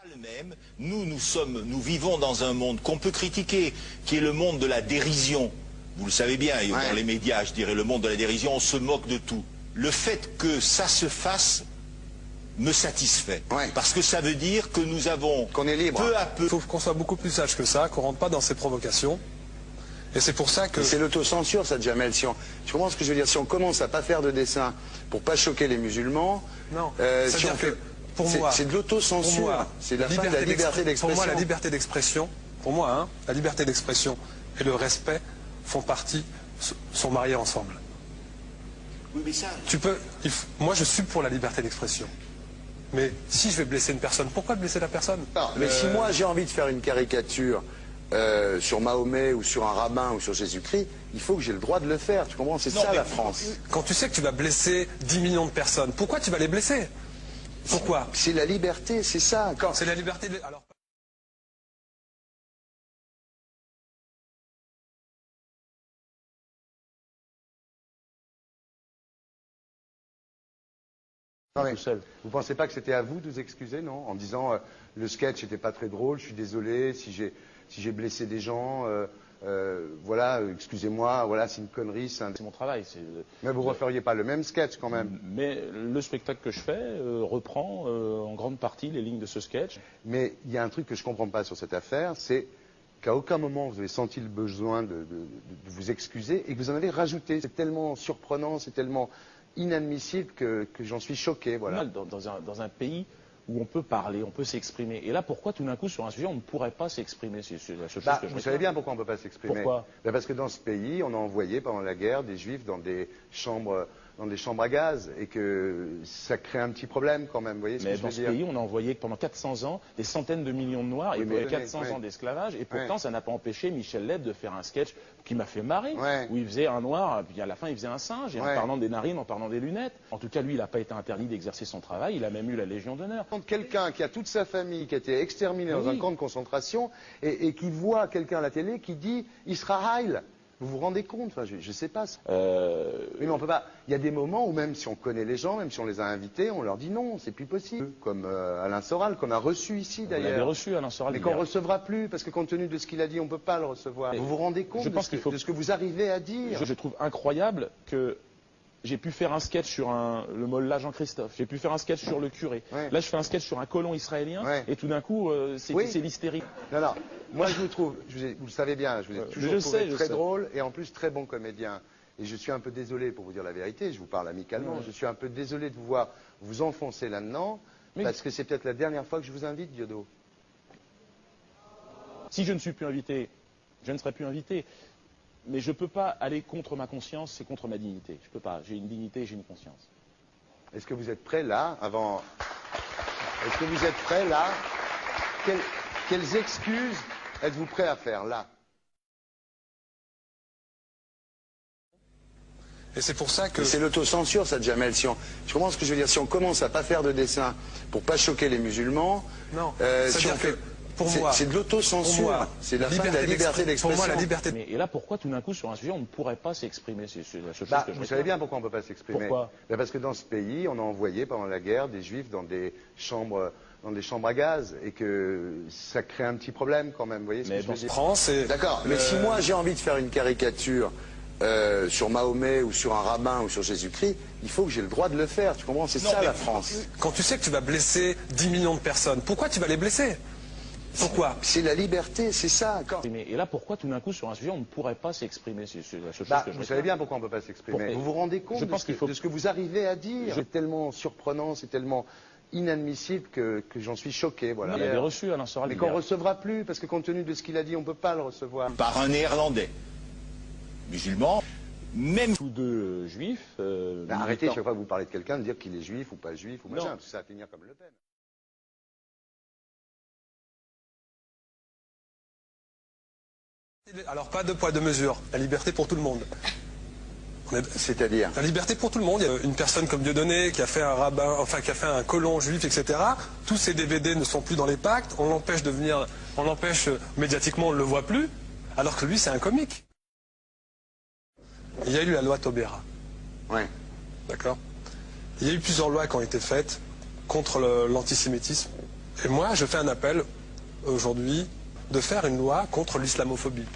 Pas le même. Nous vivons dans un monde qu'on peut critiquer, qui est le monde de la dérision. Vous le savez bien, dans les médias, je dirais, le monde de la dérision, on se moque de tout. Le fait que ça se fasse me satisfait. Parce que ça veut dire que nous avons, qu'on est libre. Peu à peu... Il faut qu'on soit beaucoup plus sage que ça, qu'on rentre pas dans ces provocations. Et c'est pour ça que... C'est l'autocensure, ça, Jamel. Tu comprends ce que je veux dire? Si on commence à pas faire de dessin pour pas choquer les musulmans... Non, si on fait... Pour moi, c'est de l'autocensure. C'est la fin de la liberté d'expression. Pour moi, la liberté d'expression, la liberté d'expression et le respect sont mariés ensemble. Oui, mais ça... Moi, je suis pour la liberté d'expression. Mais si je vais blesser une personne, pourquoi blesser la personne? Non, mais si moi j'ai envie de faire une caricature sur Mahomet ou sur un rabbin ou sur Jésus-Christ, il faut que j'ai le droit de le faire. Tu comprends? C'est ça la France. Quand tu sais que tu vas blesser 10 millions de personnes, pourquoi tu vas les blesser? Pourquoi? C'est la liberté, c'est ça. C'est la liberté de... Alors... Non, mais vous pensez pas que c'était à vous de vous excuser, non? En disant le sketch n'était pas très drôle, je suis désolé si j'ai blessé des gens, voilà, excusez-moi, voilà, c'est une connerie. C'est mon travail. Mais vous referiez pas le même sketch quand même? Mais le spectacle que je fais reprend en grande partie les lignes de ce sketch. Mais il y a un truc que je comprends pas sur cette affaire, c'est qu'à aucun moment vous avez senti le besoin de vous excuser et que vous en avez rajouté. C'est tellement surprenant, c'est tellement inadmissible que j'en suis choqué. Voilà. Dans un pays où on peut parler, on peut s'exprimer. Et là, pourquoi tout d'un coup, sur un sujet, on ne pourrait pas s'exprimer? C'est la seule chose que je Vous savez bien pourquoi on ne peut pas s'exprimer. Pourquoi? Parce que dans ce pays, on a envoyé pendant la guerre des juifs dans des chambres à gaz et que ça crée un petit problème quand même. Vous voyez ce que je veux dire? Mais dans ce pays, on a envoyé pendant 400 ans des centaines de millions de Noirs et 400 ans d'esclavage. Et pourtant, ça n'a pas empêché Michel Leb de faire un sketch qui m'a fait marrer, où il faisait un Noir, puis à la fin, il faisait un singe, et en parlant des narines, en parlant des lunettes. En tout cas, lui, il n'a pas été interdit d'exercer son travail, il a même eu la Légion d'honneur. Quand quelqu'un qui a toute sa famille qui a été exterminé dans un camp de concentration et qui voit quelqu'un à la télé qui dit « Israël », vous vous rendez compte? Enfin, je ne sais pas. Mais on peut pas. Il y a des moments où même si on connaît les gens, même si on les a invités, on leur dit non, c'est plus possible. Comme Alain Soral, qu'on a reçu ici d'ailleurs. On l'avait reçu, Alain Soral. Mais qu'on ne recevra plus, parce que compte tenu de ce qu'il a dit, on ne peut pas le recevoir. Vous vous rendez compte de ce que vous arrivez à dire? Je trouve incroyable que j'ai pu faire un sketch sur le mollah Jean-Christophe, j'ai pu faire un sketch sur le curé. Là, je fais un sketch sur un colon israélien, et tout d'un coup, c'est l'hystérie. Non, non. Moi, je vous trouve, vous le savez bien, je vous ai toujours trouvé très drôle et en plus très bon comédien. Et je suis un peu désolé, pour vous dire la vérité, je vous parle amicalement, je suis un peu désolé de vous voir vous enfoncer là-dedans, parce que c'est peut-être la dernière fois que je vous invite, Diodo. Si je ne suis plus invité, je ne serai plus invité. Mais je ne peux pas aller contre ma conscience, c'est contre ma dignité. Je ne peux pas. J'ai une dignité, j'ai une conscience. Est-ce que vous êtes prêt là, avant... Est-ce que vous êtes prêt là? Quelles excuses êtes-vous prêt à faire là? Et c'est pour ça que... C'est l'autocensure, ça, Jamel. Tu comprends ce que je veux dire? Si on commence à pas faire de dessin pour pas choquer les musulmans... Non, c'est de l'autocensure. C'est la fin de la liberté d'expression. Pour moi, la liberté... Et là, pourquoi tout d'un coup, sur un sujet, on ne pourrait pas s'exprimer? C'est la seule chose que je Vous savez bien pourquoi on ne peut pas s'exprimer. Pourquoi? Parce que dans ce pays, on a envoyé pendant la guerre des juifs dans des chambres à gaz et que ça crée un petit problème quand même. Vous voyez ce que je veux dire? D'accord, mais si moi j'ai envie de faire une caricature sur Mahomet ou sur un rabbin ou sur Jésus-Christ, il faut que j'ai le droit de le faire. Tu comprends? C'est ça la France. Quand tu sais que tu vas blesser 10 millions de personnes, pourquoi tu vas les blesser? Pourquoi? C'est la liberté, c'est ça. Et là, pourquoi tout d'un coup, sur un sujet, on ne pourrait pas s'exprimer? C'est la seule chose que je Vous savez bien pourquoi on ne peut pas s'exprimer. Vous vous rendez compte de ce que vous arrivez à dire? C'est tellement surprenant, c'est tellement inadmissible que j'en suis choqué. Voilà. On l'avait reçu, Alain Soral. Mais qu'on ne recevra plus, parce que compte tenu de ce qu'il a dit, on ne peut pas le recevoir. Par un Néerlandais, musulman, même... Tous deux juifs... arrêtez, chaque fois que vous parlez de quelqu'un, de dire qu'il est juif ou pas juif ou machin, parce que ça va finir comme Le Pen. Alors, pas de poids, de mesure. La liberté pour tout le monde. C'est-à-dire? La liberté pour tout le monde. Il y a une personne comme Dieudonné qui a fait un rabbin, enfin qui a fait un colon juif, etc. Tous ces DVD ne sont plus dans les pactes. On l'empêche de venir, on l'empêche médiatiquement, on ne le voit plus. Alors que lui, c'est un comique. Il y a eu la loi Taubira. Oui. D'accord. Il y a eu plusieurs lois qui ont été faites contre l'antisémitisme Et moi, je fais un appel aujourd'hui de faire une loi contre l'islamophobie.